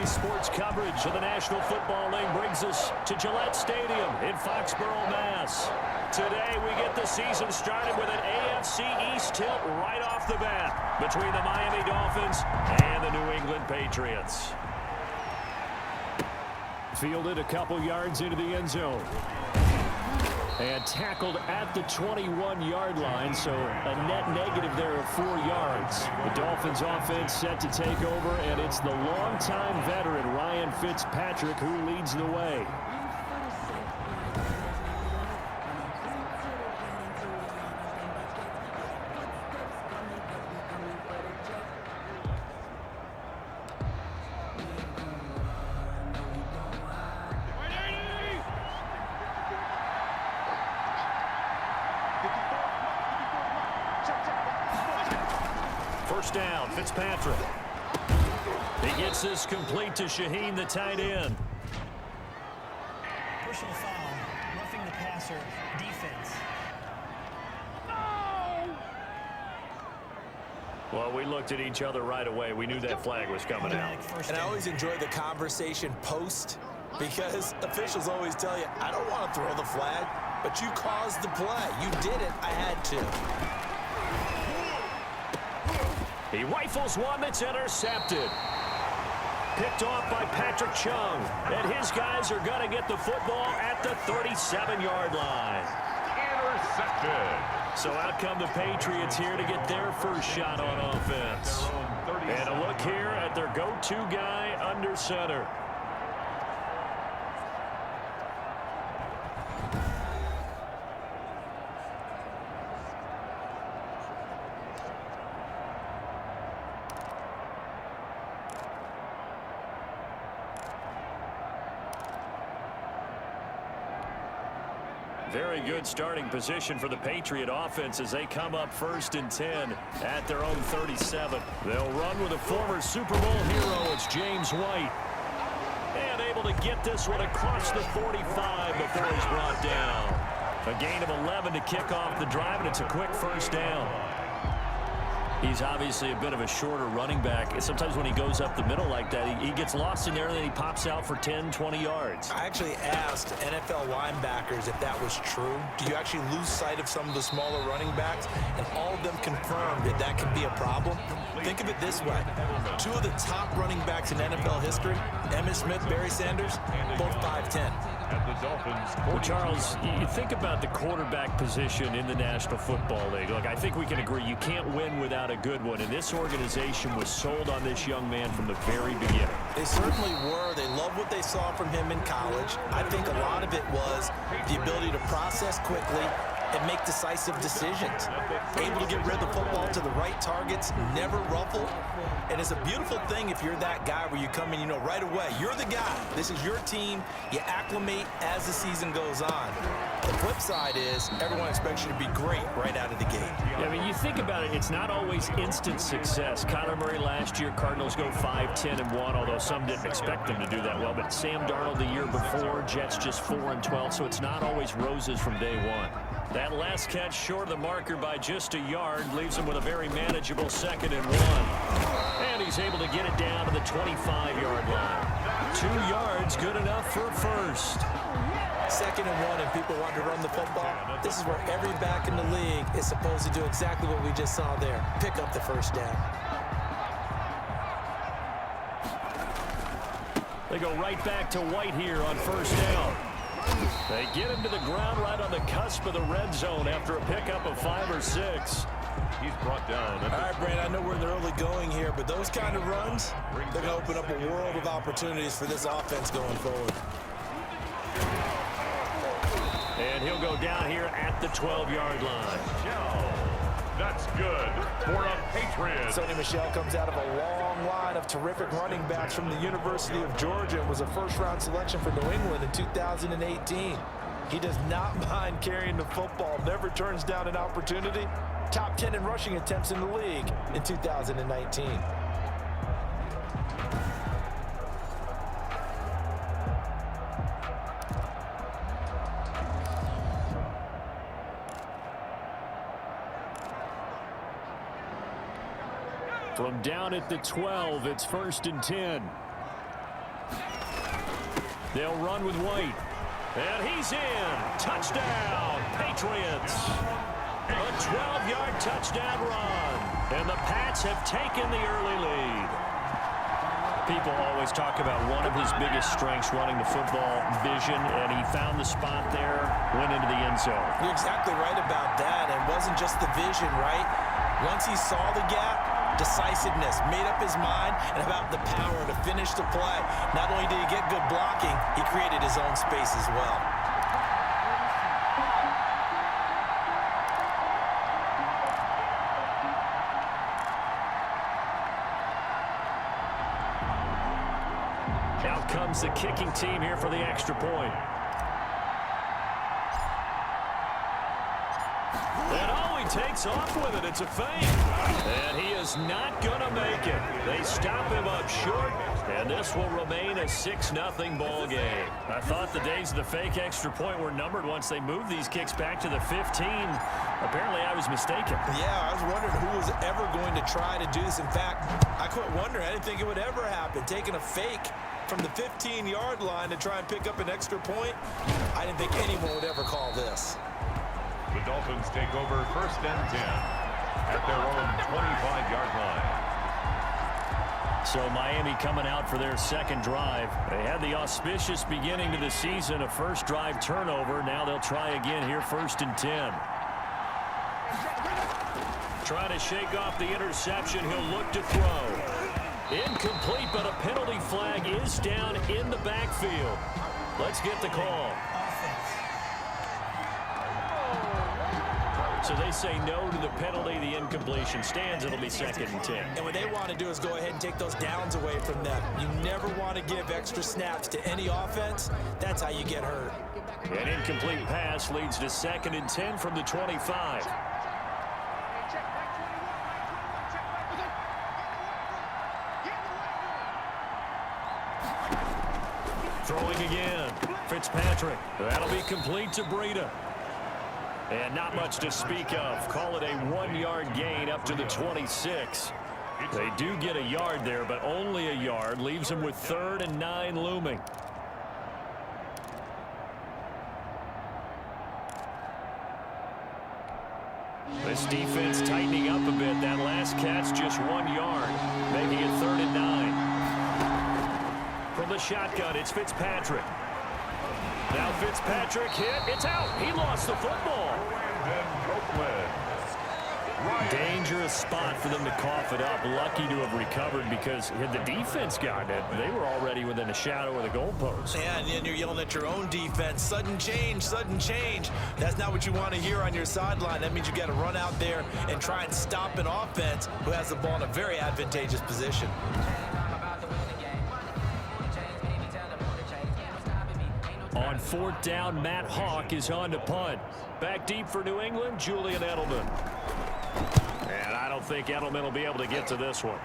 Today's sports coverage of the National Football League brings us to Gillette Stadium in Foxborough, Mass. Today we get the season started with an AFC East tilt right off the bat between the Miami Dolphins and the New England Patriots. Fielded a couple yards into the end zone. And tackled at the 21-yard line, so a net negative there of 4 yards. The Dolphins offense set to take over, and it's the longtime veteran Ryan Fitzpatrick who leads the way. First down, Fitzpatrick. He gets this complete to Shaheen, the tight end. Personal foul, roughing the passer, defense. Well, we looked at each other right away. We knew that flag was coming out. And I always enjoy the conversation post because officials always tell you, I don't want to throw the flag, but you caused the play. You did it. I had to. He rifles one that's intercepted. Picked off by Patrick Chung. And his guys are going to get the football at the 37-yard line. Intercepted. So out come the Patriots here to get their first shot on offense. And a look here at their go-to guy under center. Very good starting position for the Patriot offense as they come up 1st and 10 at their own 37. They'll run with a former Super Bowl hero. It's James White. And able to get this one across the 45 before he's brought down. A gain of 11 to kick off the drive, and it's a quick first down. He's obviously a bit of a shorter running back. Sometimes when he goes up the middle like that, he gets lost in there, and then he pops out for 10, 20 yards. I actually asked NFL linebackers if that was true. Do you actually lose sight of some of the smaller running backs? And all of them confirmed that that can be a problem. Think of it this way. 2 of the top running backs in NFL history, Emmitt Smith, Barry Sanders, both 5'10". Well, Charles, you think about the quarterback position in the National Football League. Look, I think we can agree you can't win without a good one, and this organization was sold on this young man from the very beginning. They certainly were. They loved what they saw from him in college. I think a lot of it was the ability to process quickly and make decisive decisions. Able to get rid of the football to the right targets, never ruffle. And it's a beautiful thing if you're that guy where you come in, you know, right away, you're the guy. This is your team. You acclimate as the season goes on. The flip side is everyone expects you to be great right out of the gate. Yeah, I mean, you think about it, it's not always instant success. Kyler Murray last year, Cardinals go 5-10-1, although some didn't expect them to do that well. But Sam Darnold the year before, Jets just 4-12, so it's not always roses from day one. That last catch short of the marker by just a yard leaves him with a very manageable 2nd and 1. And he's able to get it down to the 25-yard line. 2 yards, good enough for first. 2nd and 1, and people want to run the football. This is where every back in the league is supposed to do exactly what we just saw there. Pick up the first down. They go right back to White here on 1st down. They get him to the ground right on the cusp of the red zone after a pickup of 5 or 6. He's brought down. All right, Brandon, I know we're in the early going here, but those kind of runs, they're going to open up a world of opportunities for this offense going forward. And he'll go down here at the 12-yard line. That's good for a Patriot. Sonny Michel comes out of a long line of terrific running backs from the University of Georgia and was a first-round selection for New England in 2018. He does not mind carrying the football, never turns down an opportunity. Top 10 in rushing attempts in the league in 2019. From down at the 12, it's 1st and 10. They'll run with White. And he's in. Touchdown, Patriots. A 12-yard touchdown run. And the Pats have taken the early lead. People always talk about one of his biggest strengths running the football, vision, and he found the spot there, went into the end zone. You're exactly right about that. It wasn't just the vision, right? Once he saw the gap, decisiveness, made up his mind, and about the power to finish the play. Not only did he get good blocking, he created his own space as well. Out comes the kicking team here for the extra point. And oh, he takes off with it. It's a fake. And he is not going to make it. They stop him up short, and this will remain a 6-0 ball game. I thought the days of the fake extra point were numbered once they moved these kicks back to the 15. Apparently, I was mistaken. Yeah, I was wondering who was ever going to try to do this. In fact, I quit wondering. I didn't think it would ever happen. Taking a fake from the 15-yard line to try and pick up an extra point, I didn't think anyone would ever call this. The Dolphins take over 1st and 10 at their own 25-yard line. So Miami coming out for their second drive. They had the auspicious beginning to the season, a first drive turnover. Now they'll try again here, 1st and 10. Trying to shake off the interception. He'll look to throw. Incomplete, but a penalty flag is down in the backfield. Let's get the call. So they say no to the penalty. The incompletion stands. It'll be 2nd and 10. And what they want to do is go ahead and take those downs away from them. You never want to give extra snaps to any offense. That's how you get hurt. An incomplete pass leads to 2nd and 10 from the 25. Throwing again. Fitzpatrick. That'll be complete to Breida. And not much to speak of. Call it a 1-yard gain up to the 26. They do get a yard there, but only a yard. Leaves them with 3rd and 9 looming. This defense tightening up a bit. That last catch just 1 yard, making it 3rd and 9. From the shotgun, it's Fitzpatrick. Now Fitzpatrick hit. It's out. He lost the football. Dangerous spot for them to cough it up. Lucky to have recovered because had the defense gotten it, they were already within a shadow of the goalpost. Yeah, and then you're yelling at your own defense. Sudden change, sudden change. That's not what you want to hear on your sideline. That means you got to run out there and try and stop an offense who has the ball in a very advantageous position. On 4th down, Matt Hawk is on to punt. Back deep for New England, Julian Edelman. And I don't think Edelman will be able to get to this one.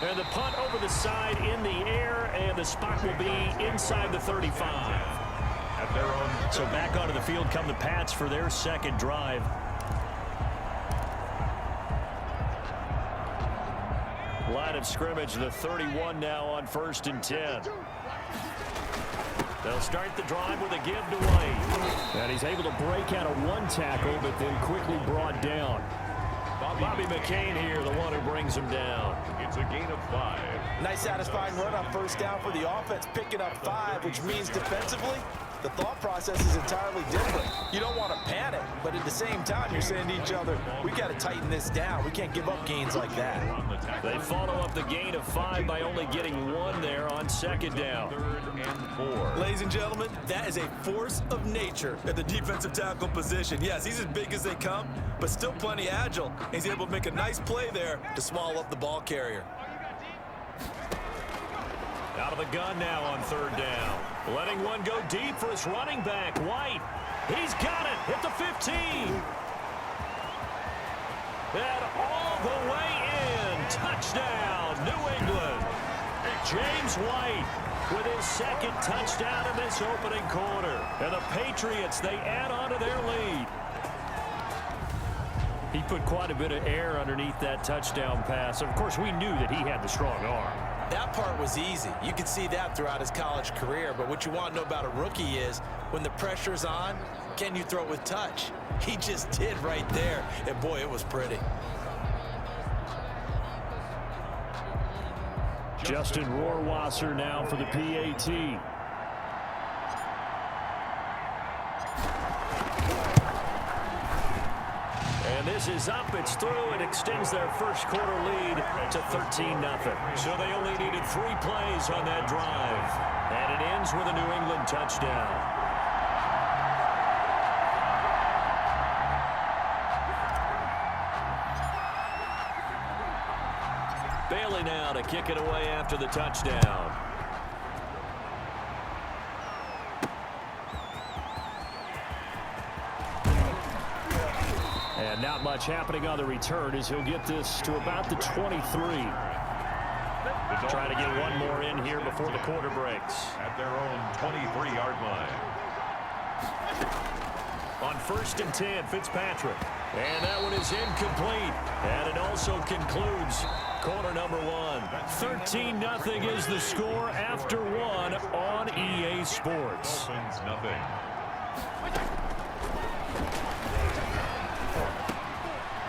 And the punt over the side in the air, and the spot will be inside the 35. At their own. So back onto the field come the Pats for their second drive. Line of scrimmage, the 31 now on 1st and 10. They'll start the drive with a give to White. And he's able to break out of 1 tackle, but then quickly brought down. Bobby McCain here, the one who brings him down. It's a gain of 5. Nice satisfying run on 1st down for the offense, picking up 5, which means defensively, the thought process is entirely different. You don't want to panic, but at the same time, you're saying to each other, we got to tighten this down. We can't give up gains like that. They follow up the gain of 5 by only getting 1 there on 2nd down. 3rd and 4. Ladies and gentlemen, that is a force of nature at the defensive tackle position. Yes, he's as big as they come, but still plenty agile. He's able to make a nice play there to swallow up the ball carrier. Out of the gun now on 3rd down. Letting one go deep for his running back, White. He's got it at the 15. And all the way in. Touchdown, New England. James White with his 2nd touchdown in this opening quarter. And the Patriots, they add on to their lead. He put quite a bit of air underneath that touchdown pass. Of course, we knew that he had the strong arm. That part was easy. You could see that throughout his college career. But what you want to know about a rookie is when the pressure's on, can you throw it with touch? He just did right there. And, boy, it was pretty. Justin Rohrwasser now for the PAT. And this is up. It's through. It extends their first quarter lead to 13-0. So they only needed 3 plays on that drive. And it ends with a New England touchdown. Bailey now to kick it away after the touchdown. And not much happening on the return as he'll get this to about the 23. Trying to get one more in here before the quarter breaks. At their own 23-yard line. On 1st and 10, Fitzpatrick. And that one is incomplete. And it also concludes quarter number 1. 13-0 is the score after 1 on EA Sports. Dolphins nothing.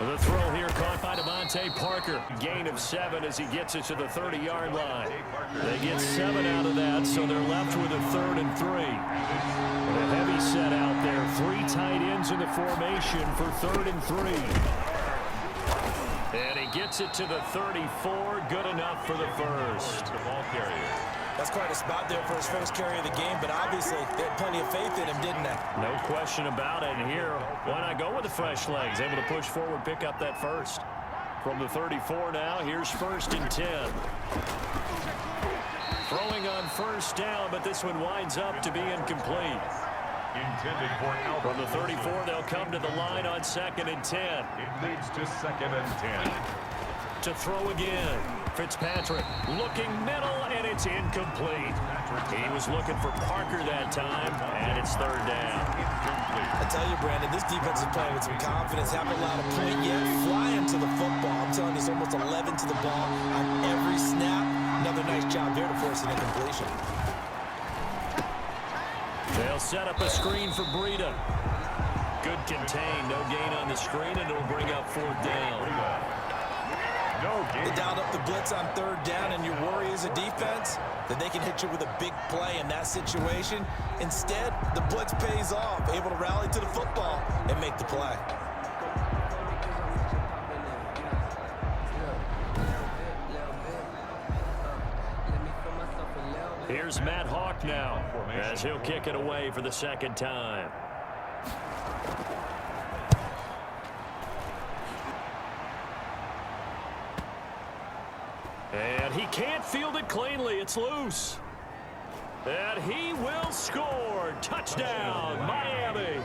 The throw here caught by Devontae Parker. Gain of 7 as he gets it to the 30-yard line. They get 7 out of that, so they're left with a 3rd and 3. And a heavy set out there. 3 tight ends in the formation for 3rd and 3. And he gets it to the 34. Good enough for the first. The ball carrier. That's quite a spot there for his first carry of the game, but obviously they had plenty of faith in him, didn't they? No question about it. And here, why not go with the fresh legs? Able to push forward, pick up that first. From the 34 now, here's 1st and 10. Throwing on 1st down, but this one winds up to be incomplete. Intended for Albert. From the 34, they'll come to the line on 2nd and 10. It leads to 2nd and 10. To throw again. Fitzpatrick looking middle, and it's incomplete. He was looking for Parker that time, and it's 3rd down. I tell you, Brandon, this defense is playing with some confidence. Haven't allowed a point yet. Flying to the football. I'm telling you, it's almost 11 to the ball on every snap. Another nice job there to force an incompletion. They'll set up a screen for Breida. Good contain. No gain on the screen, and it'll bring up 4th down. They dialed up the blitz on 3rd down, and your worry as a defense that they can hit you with a big play in that situation. Instead, the blitz pays off, able to rally to the football and make the play. Here's Matt Hawk now as he'll kick it away for the 2nd time. And he can't field it cleanly. It's loose. And he will score. Touchdown, Miami.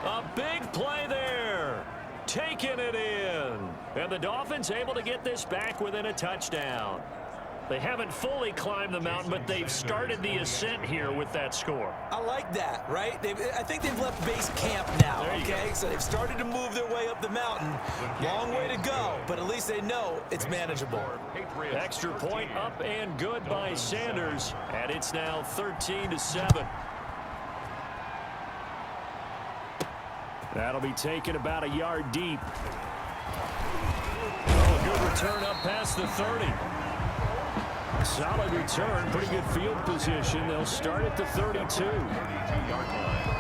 A big play there. Taking it in. And the Dolphins able to get this back within a touchdown. They haven't fully climbed the mountain, but they've started the ascent here with that score. I like that, right? I think they've left base camp now, okay? So they've started to move their way up the mountain. Long way to go, but at least they know it's manageable. Extra point up and good by Sanders, and it's now 13-7. That'll be taken about a yard deep. Oh, good return up past the 30. Solid return, pretty good field position. They'll start at the 32. 32-yard line.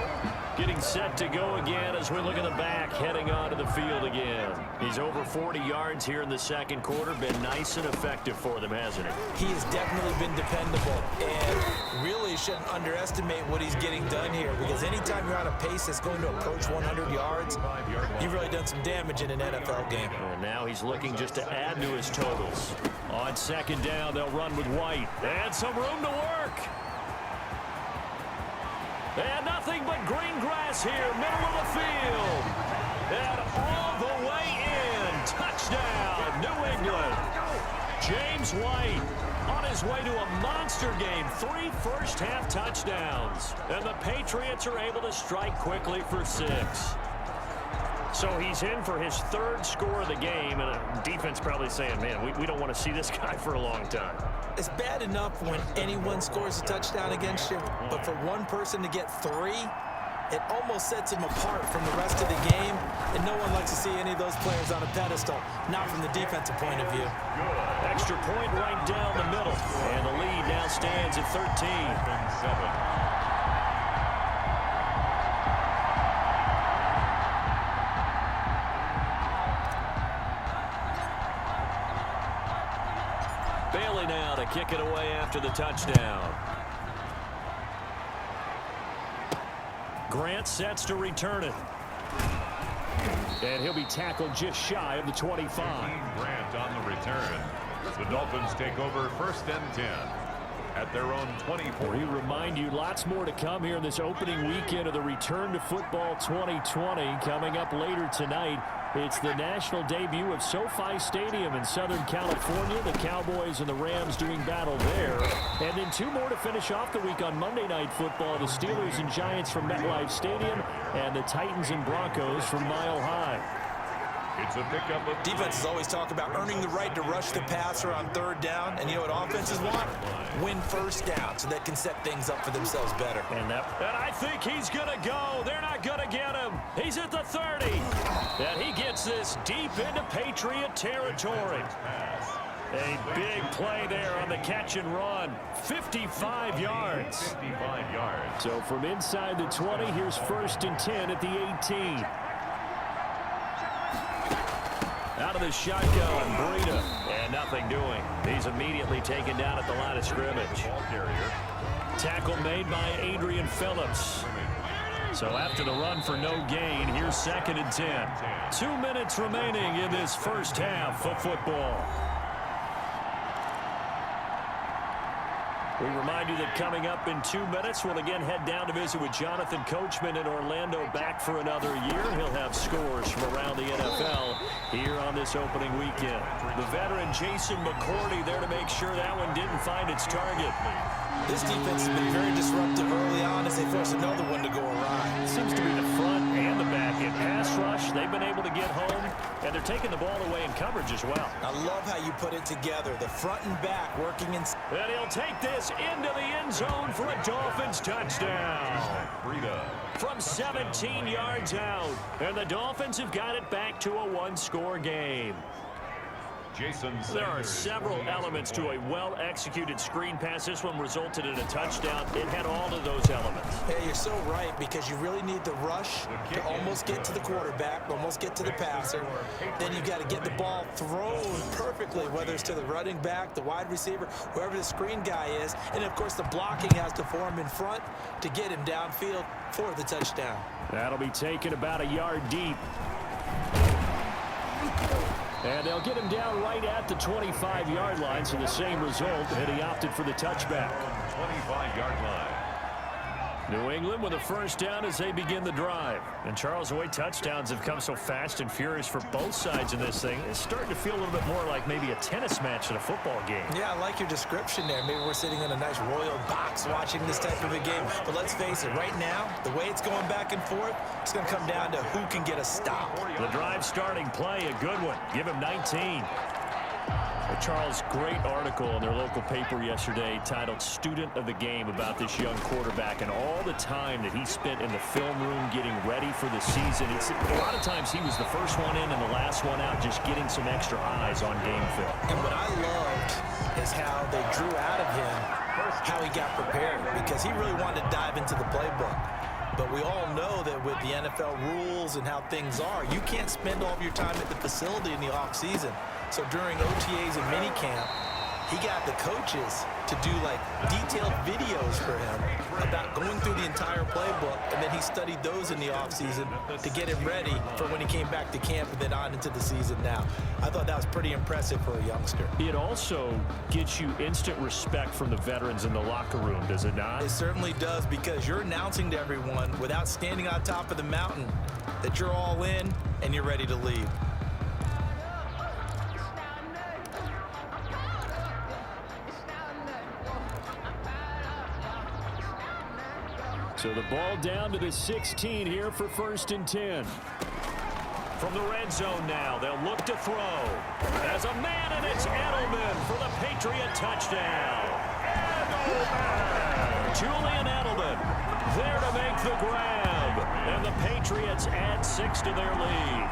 Getting set to go again as we look at the back, heading onto the field again. He's over 40 yards here in the 2nd quarter. Been nice and effective for them, hasn't he? He has definitely been dependable, and really shouldn't underestimate what he's getting done here, because anytime you're on a pace that's going to approach 100 yards, you've really done some damage in an NFL game. And now he's looking just to add to his totals. On 2nd down, they'll run with White. And some room to work. And nothing but green grass here, middle of the field. And all the way in. Touchdown, New England. James White on his way to a monster game. 3 first-half touchdowns. And the Patriots are able to strike quickly for 6. So he's in for his third score of the game, and defense probably saying, man, we don't want to see this guy for a long time. It's bad enough when anyone scores a touchdown against you, but for one person to get 3, it almost sets him apart from the rest of the game, and no one likes to see any of those players on a pedestal, not from the defensive point of view. Extra point right down the middle, and the lead now stands at 13. Bailey now to kick it away after the touchdown. Grant sets to return it. And he'll be tackled just shy of the 25. Grant on the return. The Dolphins take over 1st and 10 at their own 24. We remind you, lots more to come here in this opening weekend of the Return to Football 2020. Coming up later tonight, it's the national debut of SoFi Stadium in Southern California. The Cowboys and the Rams doing battle there. And then 2 more to finish off the week on Monday Night Football. The Steelers and Giants from MetLife Stadium and the Titans and Broncos from Mile High. It's a pickup of Defenses always talk about earning the right to rush the passer on 3rd down. And you know what offenses want? Win 1st down so they can set things up for themselves better. And I think he's going to go. They're not going to get him. He's at the 30. And he gets this deep into Patriot territory. A big play there on the catch and run. 55 yards. 55 yards. So from inside the 20, here's 1st and 10 at the 18. Out of the shotgun, Breida, and nothing doing. He's immediately taken down at the line of scrimmage. Tackle made by Adrian Phillips. So after the run for no gain, here's 2nd and 10. 2 minutes remaining in this first half of football. We remind you that coming up in 2 minutes, we'll again head down to visit with Jonathan Coachman in Orlando, back for another year. He'll have scores from around the NFL here on this opening weekend. The veteran Jason McCourty there to make sure that one didn't find its target. This defense has been very disruptive early on as they force another one to go awry. Seems to be the front and the back. In pass rush, they've been able to get home, and they're taking the ball away in coverage as well. I love how you put it together. The front and back working in. And he'll take this into the end zone for a Dolphins touchdown. From 17 yards out, and the Dolphins have got it back to a 1-score game. There are several elements to a well-executed screen pass. This one resulted in a touchdown. It had all of those elements. Hey, you're so right, because you really need the rush to almost get to the quarterback, almost get to the passer. Then you got to get the ball thrown perfectly, whether it's to the running back, the wide receiver, whoever the screen guy is. And, of course, the blocking has to form in front to get him downfield for the touchdown. That'll be taken about a yard deep. And they'll get him down right at the 25-yard line, so the same result, and he opted for the touchback. 25-yard line. New England with a 1st down as they begin the drive. And Charles, the way touchdowns have come so fast and furious for both sides in this thing, it's starting to feel a little bit more like maybe a tennis match at a football game. Yeah, I like your description there. Maybe we're sitting in a nice royal box watching this type of a game. But let's face it, right now, the way it's going back and forth, it's going to come down to who can get a stop. The drive starting play, a good one. Give him 19. Charles, great article in their local paper yesterday titled Student of the Game about this young quarterback and all the time that he spent in the film room getting ready for the season. A lot of times he was the first one in and the last one out, just getting some extra eyes on game film. And what I loved is how they drew out of him how he got prepared, because he really wanted to dive into the playbook. But we all know that with the NFL rules and how things are, you can't spend all of your time at the facility in the offseason. So during OTAs and minicamp, he got the coaches to do like detailed videos for him about going through the entire playbook, and then he studied those in the offseason to get him ready for when he came back to camp and then on into the season now. I thought that was pretty impressive for a youngster. It also gets you instant respect from the veterans in the locker room, does it not? It certainly does, because you're announcing to everyone without standing on top of the mountain that you're all in and you're ready to leave. So the ball down to the 16 here for 1st and 10. From the red zone now, they'll look to throw. As a man, and it's Edelman for the Patriot touchdown. Julian Edelman there to make the grab. And the Patriots add 6 to their lead.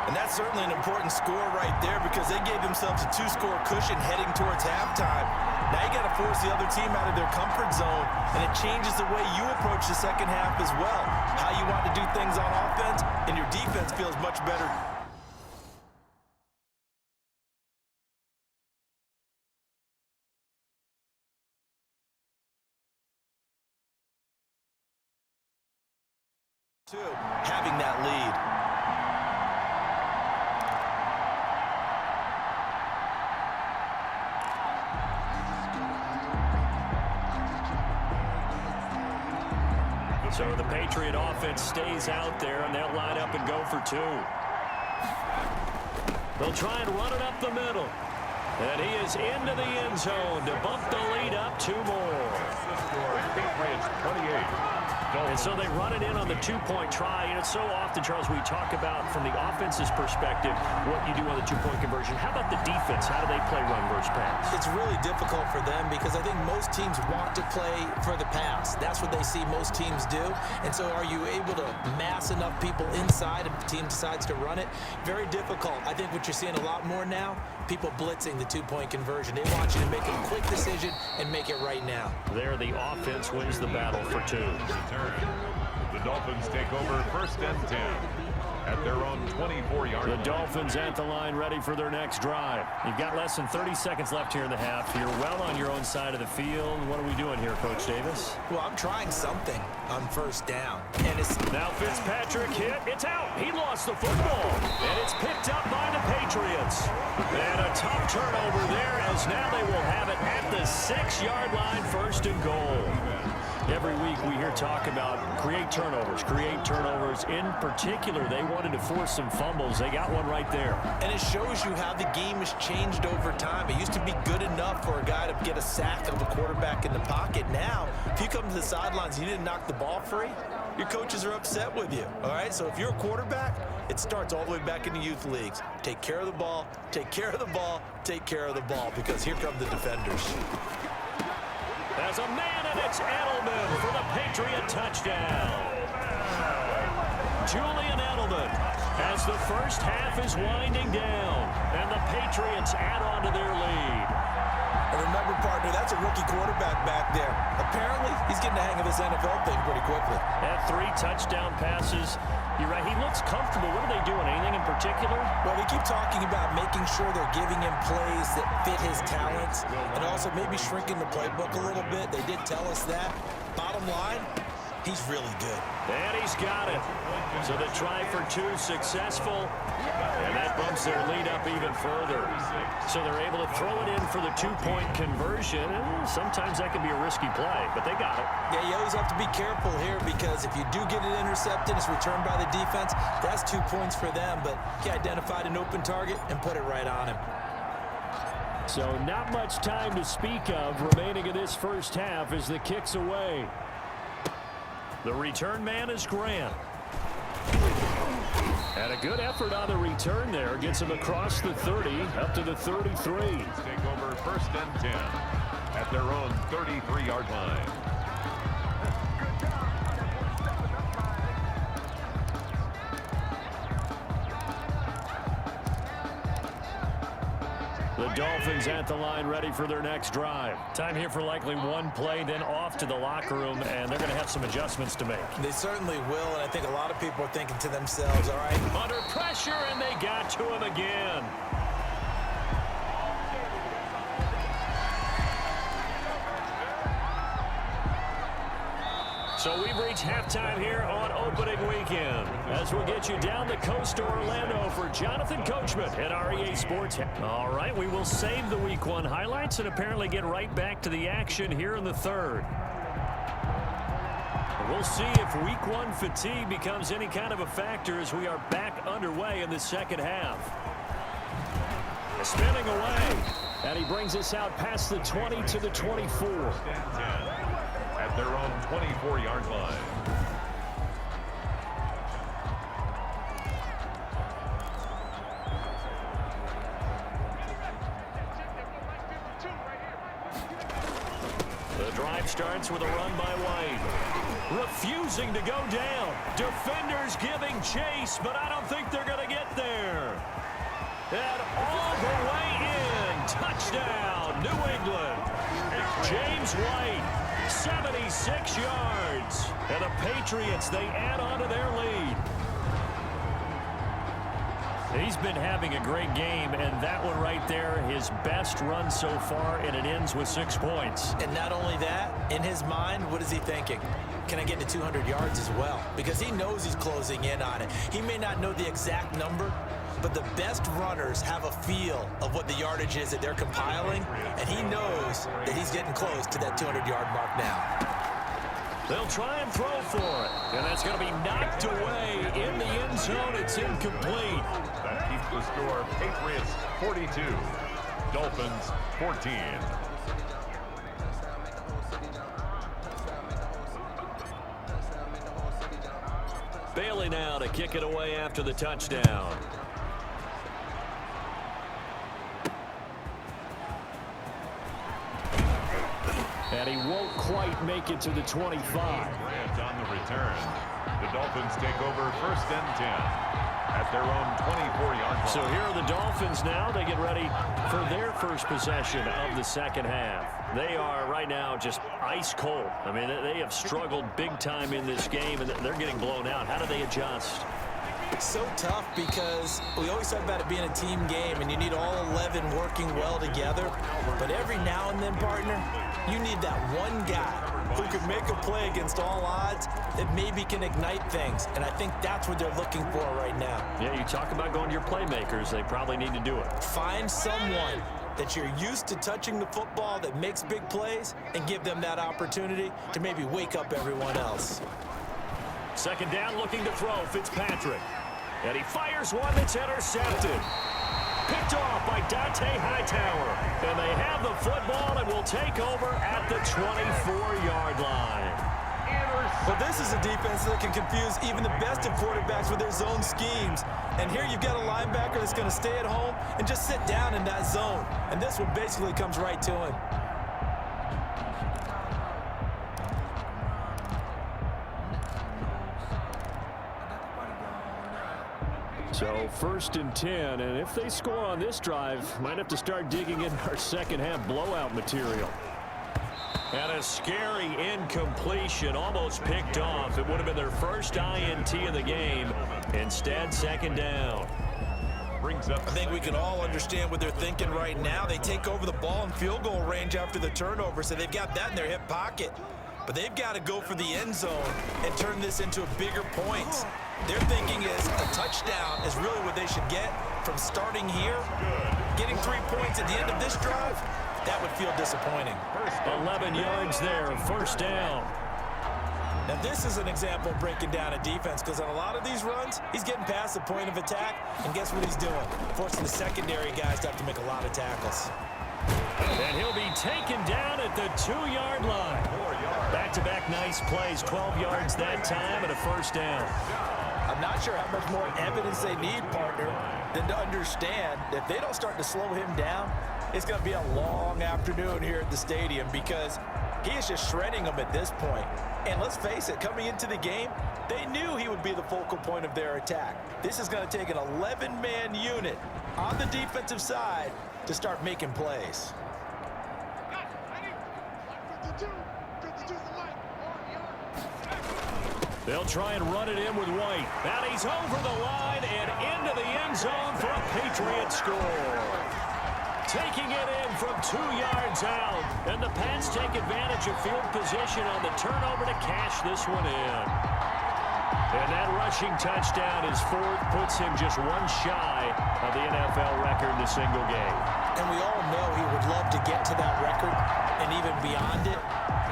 And that's certainly an important score right there because they gave themselves a 2-score cushion heading towards halftime. Now you got to force the other team out of their comfort zone, and it changes the way you approach the second half as well. How you want to do things on offense, and your defense feels much better. Having that lead. So the Patriot offense stays out there, and they'll line up and go for 2. They'll try and run it up the middle. And he is into the end zone to bump the lead up 2 more. Patriots 28. And so they run it in on the 2-point try. And it's so often, Charles, we talk about from the offense's perspective what you do on the 2-point conversion. How about the defense? How do they play run versus pass? It's really difficult for them because I think most teams want to play for the pass. That's what they see most teams do. And so are you able to mass enough people inside if the team decides to run it? Very difficult. I think what you're seeing a lot more now, people blitzing the 2-point conversion. They want you to make a quick decision and make it right now. There, the offense wins the battle for 2. The Dolphins take over 1st and 10 at their own 24-yard line. The Dolphins at the line ready for their next drive. You've got less than 30 seconds left here in the half. You're well on your own side of the field. What are we doing here, Coach Davis? Well, I'm trying something on 1st down. And it's now Fitzpatrick hit. It's out. He lost the football. And it's picked up by the Patriots. And a tough turnover there as now they will have it at the 6-yard line, 1st and goal. Every week we hear talk about create turnovers. In particular, they wanted to force some fumbles. They got one right there. And it shows you how the game has changed over time. It used to be good enough for a guy to get a sack of a quarterback in the pocket. Now, if you come to the sidelines and you didn't knock the ball free, your coaches are upset with you. All right, so if you're a quarterback, it starts all the way back in the youth leagues. Take care of the ball, take care of the ball, take care of the ball, because here come the defenders. As a man, and it's Edelman for the Patriot touchdown. Julian Edelman as the first half is winding down, and the Patriots add on to their lead. And remember, partner, that's a rookie quarterback back there. Apparently, he's getting the hang of this NFL thing pretty quickly. Had 3 touchdown passes. You're right, he looks comfortable. What are they doing? Anything in particular? Well, they keep talking about making sure they're giving him plays that fit his talents and also maybe shrinking the playbook a little bit. They did tell us that. Bottom line, he's really good. And he's got it. So the try for 2 successful, and that bumps their lead up even further. So they're able to throw it in for the 2-point conversion. And sometimes that can be a risky play, but they got it. Yeah, you always have to be careful here because if you do get it intercepted, it's returned by the defense. That's 2 points for them, but he identified an open target and put it right on him. So not much time to speak of remaining in this first half as the kick's away. The return man is Grant. And a good effort on the return there. Gets him across the 30, up to the 33. Take over 1st and 10 at their own 33-yard line. The Dolphins at the line ready for their next drive. Time here for likely 1 play, then off to the locker room, and they're going to have some adjustments to make. They certainly will, and I think a lot of people are thinking to themselves, all right. Under pressure, and they got to him again. So we've reached halftime here on opening weekend as we'll get you down the coast to Orlando for Jonathan Coachman at REA Sports. All right, we will save the Week 1 highlights and apparently get right back to the action here in the 3rd. We'll see if Week 1 fatigue becomes any kind of a factor as we are back underway in the second half. Spinning away, and he brings us out past the 20 to the 24. At their own 24-yard line. drive starts with a run by White. Refusing to go down. Defenders giving chase, but I don't think they're going to get there. And all the way in. Touchdown, New England. James White, 76 yards. And the Patriots, they add on to their lead. He's been having a great game, and that one right there, his best run so far, and it ends with 6 points. And not only that, in his mind, what is he thinking? Can I get to 200 yards as well? Because he knows he's closing in on it. He may not know the exact number, but the best runners have a feel of what the yardage is that they're compiling, and he knows that he's getting close to that 200-yard mark now. They'll try and throw for it, and that's going to be knocked away in the end zone. It's incomplete. That keeps the score Patriots 42, Dolphins 14. Bailey now to kick it away after the touchdown. And he won't quite make it to the 25. Grant on the return. The Dolphins take over 1st and 10 at their own 24-yard line. So here are the Dolphins now. They get ready for their first possession of the second half. They are right now just ice cold. I mean, they have struggled big time in this game, and they're getting blown out. How do they adjust? So tough because we always talk about it being a team game, and you need all 11 working well together. But every now and then, partner, you need that one guy who can make a play against all odds that maybe can ignite things. And I think that's what they're looking for right now. Yeah, you talk about going to your playmakers. They probably need to do it. Find someone that you're used to touching the football that makes big plays and give them that opportunity to maybe wake up everyone else. Second down, looking to throw. Fitzpatrick. And he fires one that's intercepted. Picked off by Dante Hightower. And they have the football and will take over at the 24-yard line. Well, this is a defense that can confuse even the best of quarterbacks with their zone schemes. And here you've got a linebacker that's going to stay at home and just sit down in that zone. And this one basically comes right to him. So 1st and 10, and if they score on this drive, might have to start digging in our second half blowout material. And a scary incompletion, almost picked off. It would have been their first INT of the game. Instead, second down. Brings up. I think we can all understand what they're thinking right now. They take over the ball in field goal range after the turnover, so they've got that in their hip pocket. But they've got to go for the end zone and turn this into a bigger points. Their thinking is a touchdown is really what they should get from starting here. Getting 3 points at the end of this drive, that would feel disappointing. 11 yards there, first down. Now this is an example of breaking down a defense, because on a lot of these runs, he's getting past the point of attack, and guess what he's doing? Forcing the secondary guys to have to make a lot of tackles. And he'll be taken down at the 2-yard line. Back-to-back nice plays, 12 yards that time and a first down. I'm not sure how much more evidence they need, partner, than to understand that if they don't start to slow him down, it's going to be a long afternoon here at the stadium, because he is just shredding them at this point. And let's face it, coming into the game, they knew he would be the focal point of their attack. This is going to take an 11-man unit on the defensive side to start making plays. They'll try and run it in with White. And he's over the line and into the end zone for a Patriot score. Taking it in from 2 yards out. And the Pats take advantage of field position on the turnover to cash this one in. And that rushing touchdown is fourth, puts him just one shy of the NFL record in a single game. And we all know he would love to get to that record and even beyond it.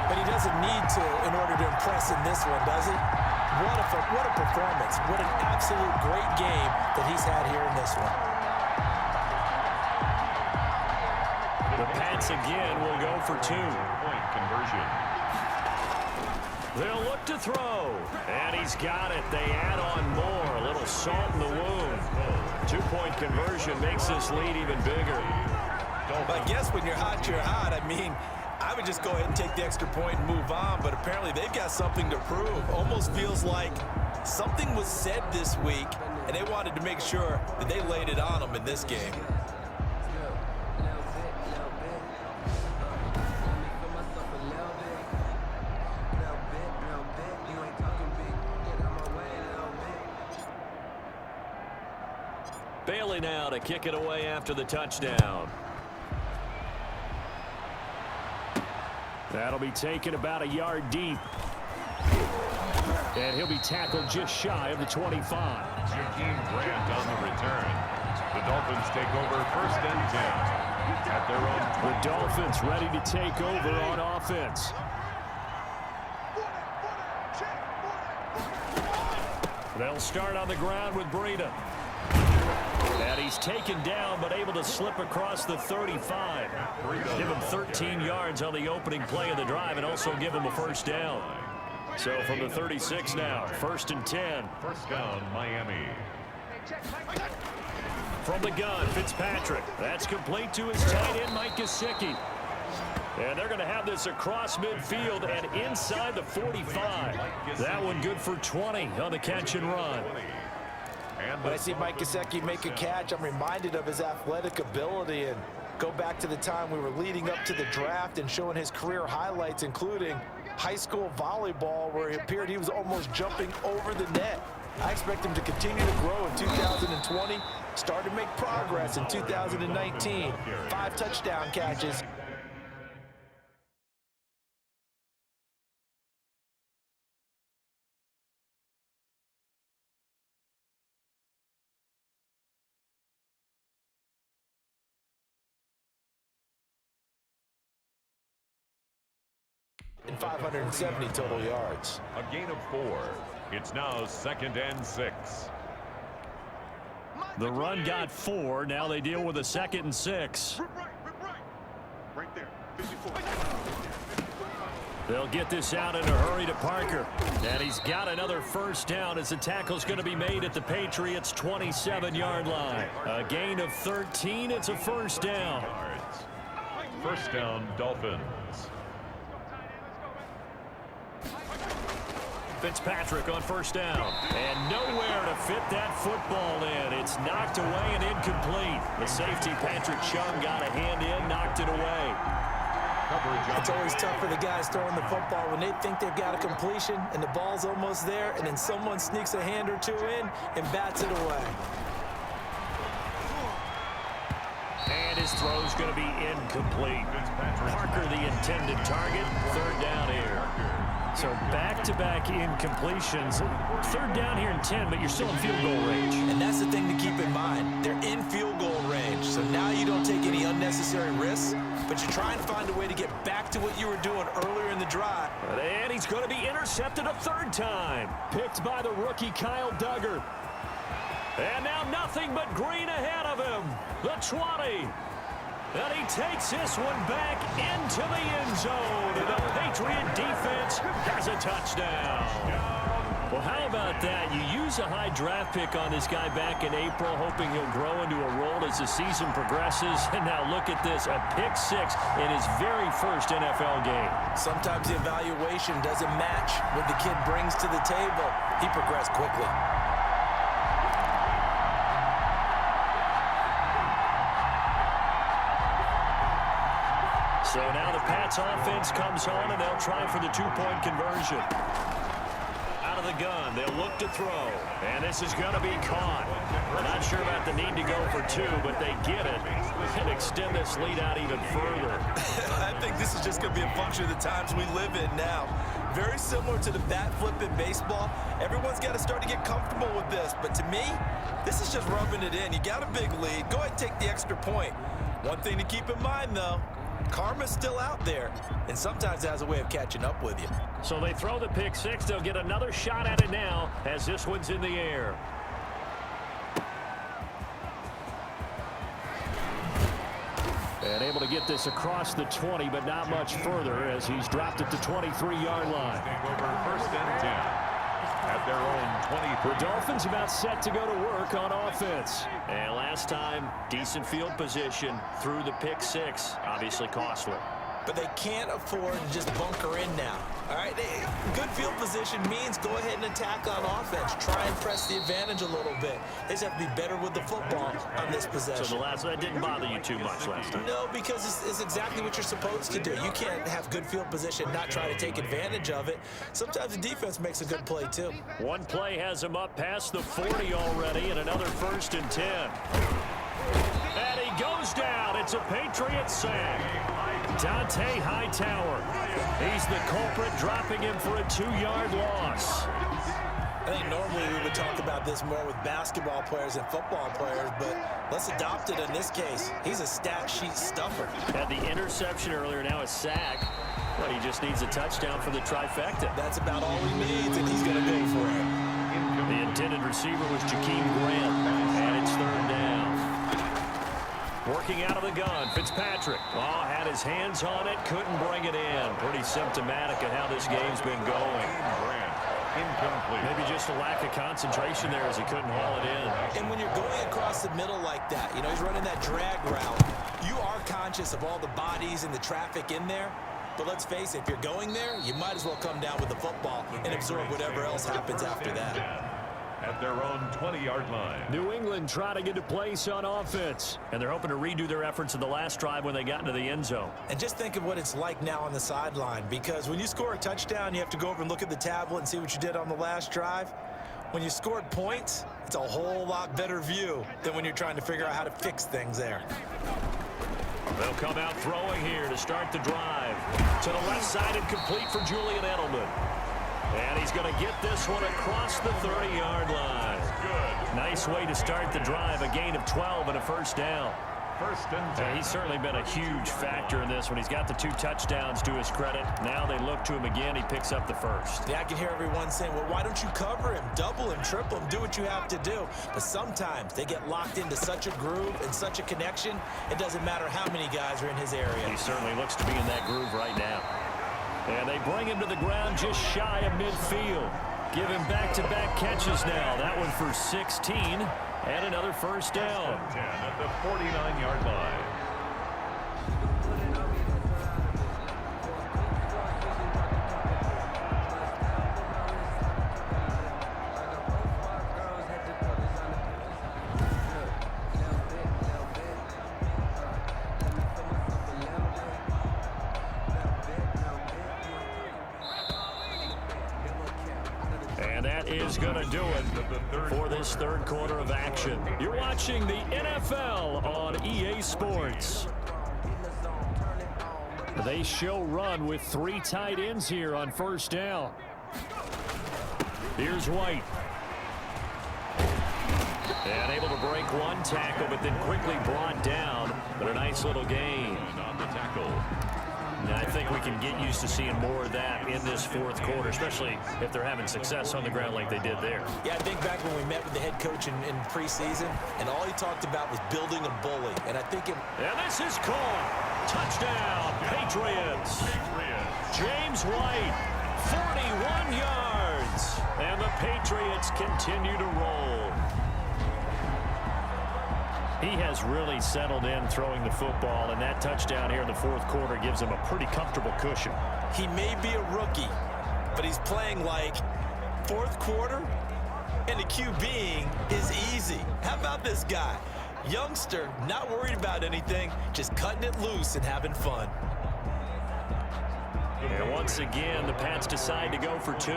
But he doesn't need to in order to impress in this one, does he? What a performance. What an absolute great game that he's had here in this one. The Pats again will go for 2. Point conversion. They'll look to throw. And he's got it. They add on more. A little salt in the wound. 2-point conversion makes this lead even bigger. But I guess when you're hot, you're hot. I mean, I would just go ahead and take the extra point and move on, but apparently they've got something to prove. Almost feels like something was said this week, and they wanted to make sure that they laid it on them in this game. Bailey now to kick it away after the touchdown. That'll be taken about a yard deep. And he'll be tackled just shy of the 25. Jakeem Grant on the return. The Dolphins take over 1st and 10 at their own 20. The Dolphins ready to take over on offense. They'll start on the ground with Breida. And he's taken down, but able to slip across the 35. Give him 13 yards on the opening play of the drive and also give him a first down. So from the 36 now, 1st and 10. First down, Miami. From the gun, Fitzpatrick. That's complete to his tight end, Mike Gesicki. And they're going to have this across midfield and inside the 45. That one good for 20 on the catch and run. When I see Mike Gesicki make a catch, I'm reminded of his athletic ability, and go back to the time we were leading up to the draft and showing his career highlights, including high school volleyball, where it appeared he was almost jumping over the net. I expect him to continue to grow in 2020, start to make progress in 2019. 5 touchdown catches. And 570 total yards. A gain of 4. It's now 2nd and 6. The run got 4. Now they deal with a 2nd and 6. Right there. They'll get this out in a hurry to Parker. And he's got another first down as the tackle's going to be made at the Patriots' 27-yard line. A gain of 13. It's a first down. First down, Dolphins. Fitzpatrick on first down. And nowhere to fit that football in. It's knocked away and incomplete. The safety, Patrick Chung, got a hand in, knocked it away. It's always tough for the guys throwing the football when they think they've got a completion and the ball's almost there, and then someone sneaks a hand or two in and bats it away. And his throw's going to be incomplete. Parker, the intended target. 3rd down here. So back-to-back incompletions. 3rd down here in 10, but you're still in field goal range. And that's the thing to keep in mind. They're in field goal range. So now you don't take any unnecessary risks, but you try and find a way to get back to what you were doing earlier in the drive. And he's going to be intercepted a 3rd time. Picked by the rookie Kyle Duggar. And now nothing but green ahead of him. The 20. And he takes this one back into the end zone. And the Patriot defense has a touchdown. Well, how about that? You use a high draft pick on this guy back in April, hoping he'll grow into a role as the season progresses. And now look at this, a pick 6 in his very first NFL game. Sometimes the evaluation doesn't match what the kid brings to the table. He progressed quickly. So now the Pats offense comes on, and they'll try for the 2-point conversion. Out of the gun, they'll look to throw. And this is going to be caught. We're not sure about the need to go for 2, but they get it and extend this lead out even further. I think this is just going to be a function of the times we live in now. Very similar to the bat flip in baseball. Everyone's got to start to get comfortable with this. But to me, this is just rubbing it in. You got a big lead. Go ahead and take the extra point. One thing to keep in mind, though, karma's still out there, and sometimes it has a way of catching up with you. So they throw the pick 6. They'll get another shot at it now as this one's in the air. And able to get this across the 20, but not much further as he's dropped it to 23-yard line. Take over 1st and 10 at their own 20. The Dolphins about set to go to work on offense. And last time, decent field position through the pick 6. Obviously costly. but they can't afford to just bunker in now. All right, good field position means go ahead and attack on offense. Try and press the advantage a little bit. They just have to be better with the football on this possession. So that didn't bother you too much last time? No, because it's exactly what you're supposed to do. You can't have good field position, not try to take advantage of it. Sometimes the defense makes a good play, too. One play has him up past the 40 already, and another 1st and 10. And he goes down. It's a Patriot sack. Dante Hightower. He's the culprit, dropping him for a 2-yard loss. I think normally we would talk about this more with basketball players and football players, but let's adopt it in this case. He's a stat sheet stuffer. Had the interception earlier, now a sack. But he just needs a touchdown for the trifecta. That's about all he needs, and he's going to go for it. The intended receiver was Jakeem Grant, and it's 3rd down. Working out of the gun, Fitzpatrick. Oh, had his hands on it, couldn't bring it in. Pretty symptomatic of how this game's been going. Incomplete. Maybe just a lack of concentration there as he couldn't haul it in. And when you're going across the middle like that, he's running that drag route, you are conscious of all the bodies and the traffic in there. But let's face it, if you're going there, you might as well come down with the football and absorb whatever else happens after that. At their own 20-yard line. New England trying to get a place on offense, and they're hoping to redo their efforts in the last drive when they got into the end zone. And just think of what it's like now on the sideline, because when you score a touchdown, you have to go over and look at the tablet and see what you did on the last drive. When you scored points, it's a whole lot better view than when you're trying to figure out how to fix things there. They'll come out throwing here to start the drive. To the left side and complete for Julian Edelman. And he's going to get this one across the 30-yard line. Good. Nice way to start the drive. A gain of 12 and a 1st down. 1st and 10. He's certainly been a huge factor in this one. He's got the 2 touchdowns to his credit. Now they look to him again. He picks up the 1st. Yeah, I can hear everyone saying, well, why don't you cover him, double him, triple him, do what you have to do. But sometimes they get locked into such a groove and such a connection, it doesn't matter how many guys are in his area. He certainly looks to be in that groove right now. And they bring him to the ground just shy of midfield. Give him back-to-back catches now. That one for 16 and another 1st down. 10 at the 49-yard line. Is going to do it for this 3rd quarter of action. You're watching the NFL on EA Sports. They show run with 3 tight ends here on 1st down. Here's White. And able to break 1 tackle, but then quickly brought down. But a nice little gain. On the tackle. And I think we can get used to seeing more of that in this 4th quarter, especially if they're having success on the ground like they did there. Yeah, I think back when we met with the head coach in preseason, and all he talked about was building a bully. And I think and this is caught. Touchdown, Patriots. James White, 41 yards. And the Patriots continue to roll. He has really settled in throwing the football, and that touchdown here in the 4th quarter gives him a pretty comfortable cushion. He may be a rookie, but he's playing like 4th quarter, and the QBing is easy. How about this guy? Youngster, not worried about anything, just cutting it loose and having fun. And once again, the Pats decide to go for 2.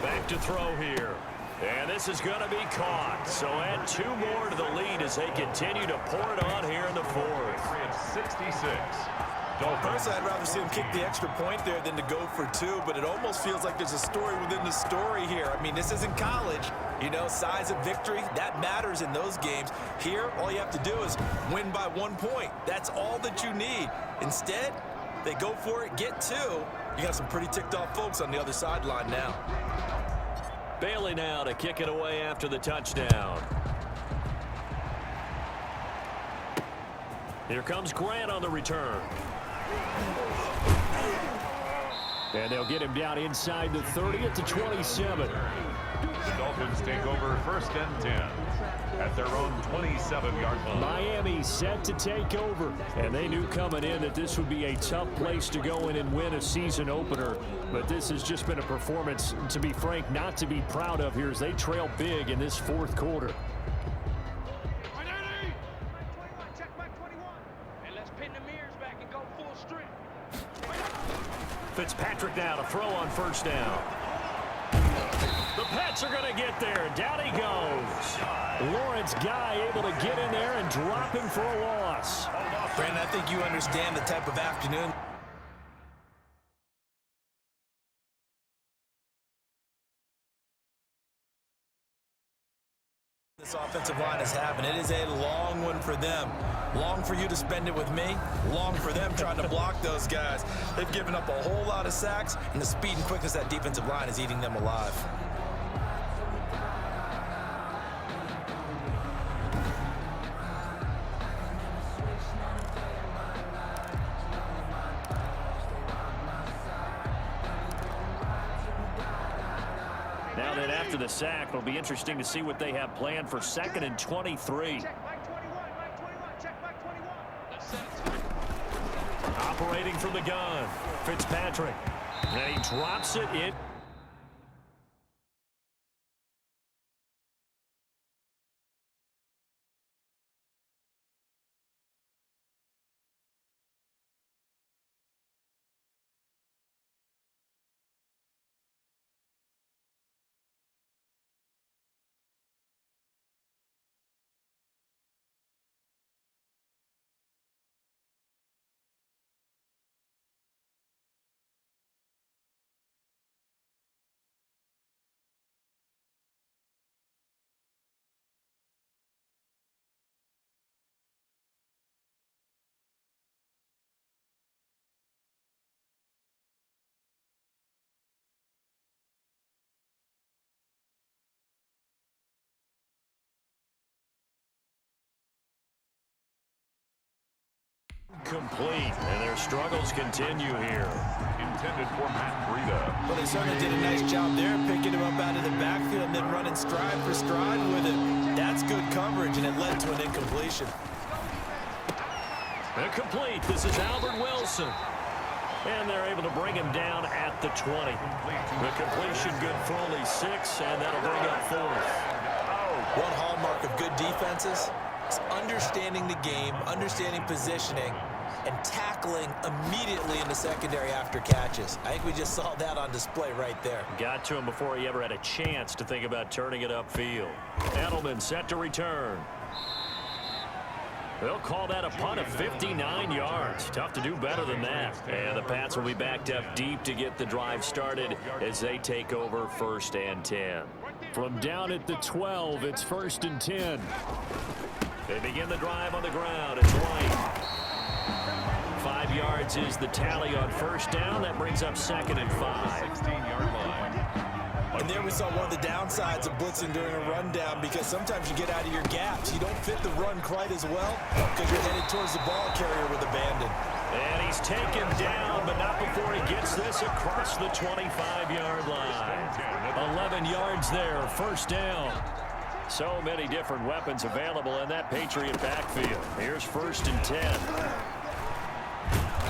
Back to throw here. And this is going to be caught. So add 2 more to the lead as they continue to pour it on here in the 4th. It's 66. Personally, I'd rather see him kick the extra point there than to go for 2, but it almost feels like there's a story within the story here. I mean, this isn't college. Size of victory, that matters in those games. Here, all you have to do is win by 1 point. That's all that you need. Instead, they go for it, get 2. You got some pretty ticked off folks on the other sideline now. Bailey now to kick it away after the touchdown. Here comes Grant on the return. And they'll get him down inside the 30 at the 27. The Dolphins take over first and 10 at their own 27-yard line. Miami set to take over. And they knew coming in that this would be a tough place to go in and win a season opener. But this has just been a performance, to be frank, not to be proud of here as they trail big in this fourth quarter. Fitzpatrick now to throw on first down. The Pats are going to get there. Down he goes. Lawrence Guy able to get in there and drop him for a loss. Brandon, I think you understand the type of afternoon this offensive line is having. It is a long one for them. Long for you to spend it with me. Long for them trying to block those guys. They've given up a whole lot of sacks, and the speed and quickness of that defensive line is eating them alive. Now then, after the sack, it'll be interesting to see what they have planned for 2nd and 23. Operating from the gun, Fitzpatrick. And he drops it in. Complete, and their struggles continue here. Intended for Matt Breida. Well, they certainly did a nice job there, picking him up out of the backfield and then running stride for stride with it. That's good coverage, and it led to an incompletion. Complete. This is Albert Wilson. And they're able to bring him down at the 20. The completion good for only 6, and that'll bring up 4th. One hallmark of good defenses is understanding the game, understanding positioning, and tackling immediately in the secondary after catches. I think we just saw that on display right there. Got to him before he ever had a chance to think about turning it upfield. Edelman set to return. They'll call that a punt of 59 yards. Tough to do better than that. And the Pats will be backed up deep to get the drive started as they take over 1st and 10. From down at the 12, it's 1st and 10. They begin the drive on the ground. It's White. 5 yards is the tally on first down. That brings up 2nd and 5. 16-yard line. And there we saw one of the downsides of blitzing during a rundown, because sometimes you get out of your gaps. You don't fit the run quite as well because you're headed towards the ball carrier with abandon. And he's taken down, but not before he gets this across the 25-yard line. 11 yards there, 1st down. So many different weapons available in that Patriot backfield. Here's 1st and 10.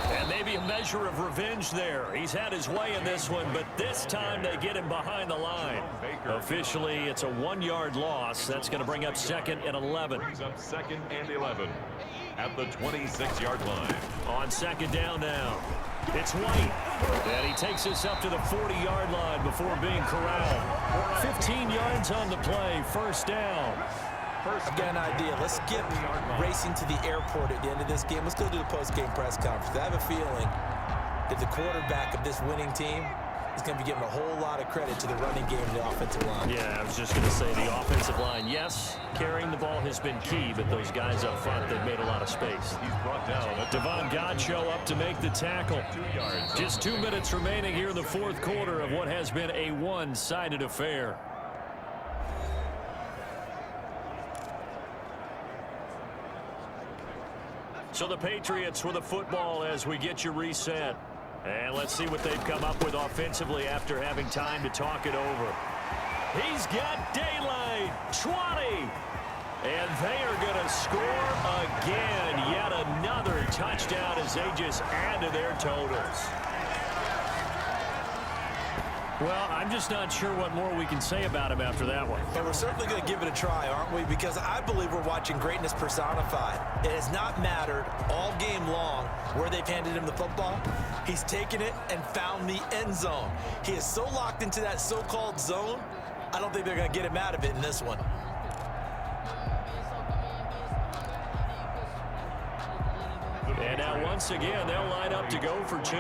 And maybe a measure of revenge there. He's had his way in this one, but this time they get him behind the line. Officially, it's a 1-yard loss. That's going to bring up 2nd and 11. Brings up 2nd and 11 at the 26-yard line. On 2nd down now, it's White. And he takes us up to the 40-yard line before being corralled. 15 yards on the play, 1st down. I've got an idea. Let's skip racing to the airport at the end of this game. Let's go to the post-game press conference. I have a feeling that the quarterback of this winning team is going to be giving a whole lot of credit to the running game and the offensive line. Yeah, I was just going to say the offensive line, yes, carrying the ball has been key, but those guys up front, they've made a lot of space. He's brought down. Devon Godchaux up to make the tackle. 2 yards. Just 2 minutes remaining here in the 4th quarter of what has been a one-sided affair. So the Patriots with the football as we get you reset. And let's see what they've come up with offensively after having time to talk it over. He's got daylight. 20. And they are going to score again. Yet another touchdown as they just add to their totals. Well, I'm just not sure what more we can say about him after that one. And we're certainly going to give it a try, aren't we? Because I believe we're watching greatness personified. It has not mattered all game long where they've handed him the football. He's taken it and found the end zone. He is so locked into that so-called zone, I don't think they're going to get him out of it in this one. And now once again, they'll line up to go for 2.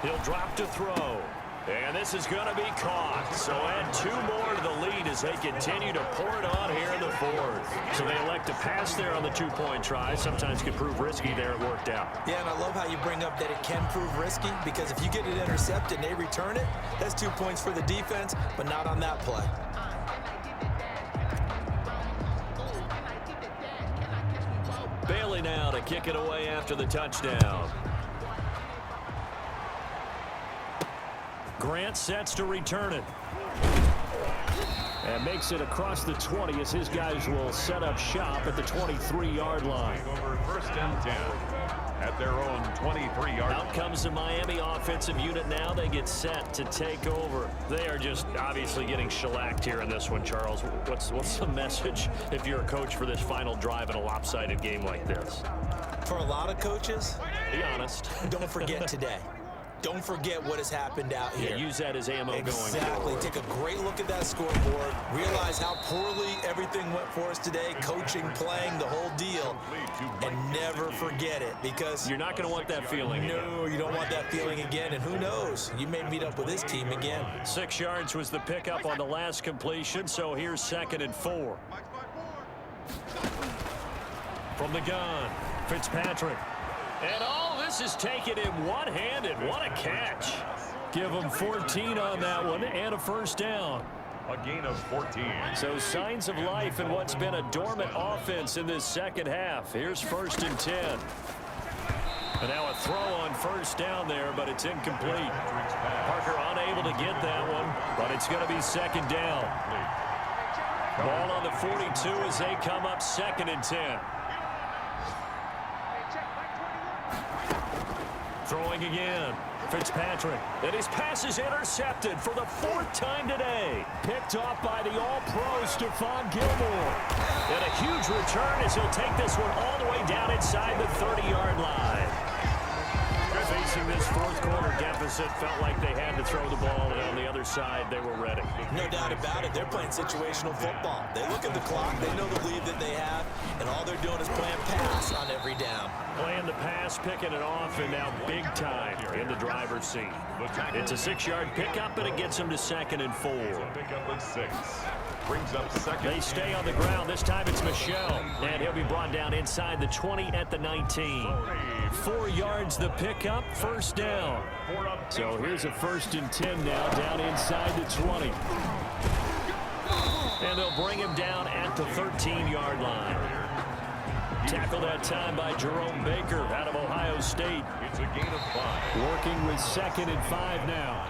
He'll drop to throw. And this is going to be caught. So add 2 more to the lead as they continue to pour it on here in the 4th. So they elect to pass there on the 2-point try. Sometimes can prove risky there. It worked out. Yeah, and I love how you bring up that it can prove risky, because if you get it intercepted and they return it, that's 2 points for the defense, but not on that play. Bailey now to kick it away after the touchdown. Grant sets to return it. And makes it across the 20 as his guys will set up shop at the 23-yard line. Over 1st and 10 at their own 23-yard. Out comes the Miami offensive unit now. They get set to take over. They are just obviously getting shellacked here in this one, Charles. What's the message if you're a coach for this final drive in a lopsided game like this? For a lot of coaches, be honest. Don't forget today. Don't forget what has happened out here. Yeah, use that as ammo going forward. Exactly. Take a great look at that scoreboard. Realize how poorly everything went for us today. Coaching, playing, the whole deal. And never forget it, because you're not going to want that feeling again. No, you don't want that feeling again. And who knows? You may meet up with this team again. 6 yards was the pickup on the last completion, so here's 2nd and 4. From the gun, Fitzpatrick. And all this is taken in one-handed. What a catch. Give them 14 on that one and a 1st down. A gain of 14. So signs of life in what's been a dormant offense in this second half. Here's 1st and 10. And now a throw on 1st down there, but it's incomplete. Parker unable to get that one, but it's going to be 2nd down. Ball on the 42 as they come up 2nd and 10. Throwing again. Fitzpatrick. And his pass is intercepted for the 4th time today. Picked off by the all-pro Stephon Gilmore. And a huge return as he'll take this one all the way down inside the 30-yard line. Facing this 4th quarter deficit, felt like they had to throw the ball, and on the other side, they were ready. No doubt about it. They're playing situational football. They look at the clock. They know the lead that they have, and all they're doing is playing pass on every down. Playing the pass, picking it off, and now big time in the driver's seat. It's a 6-yard pickup, but it gets them to 2nd and 4. Pickup of 6. Brings up 2nd. They stay on the ground. This time it's Michel, and he'll be brought down inside the 20 at the 19. 4 yards the pickup, 1st down. So here's a 1st and 10 now, down inside the 20. And they'll bring him down at the 13-yard line. Tackled that time by Jerome Baker out of Ohio State. It's a gain of 5. Working with 2nd and 5 now.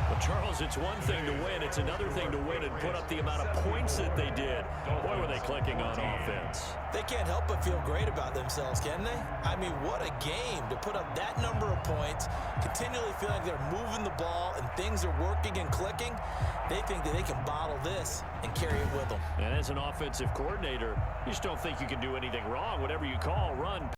Well, Charles, it's one thing to win. It's another thing to win and put up the amount of points that they did. Boy, were they clicking on offense. They can't help but feel great about themselves, can they? I mean, what a game to put up that number of points, continually feeling like they're moving the ball and things are working and clicking. They think that they can bottle this and carry it with them. And as an offensive coordinator, you just don't think you can do anything wrong. Whatever you call, run,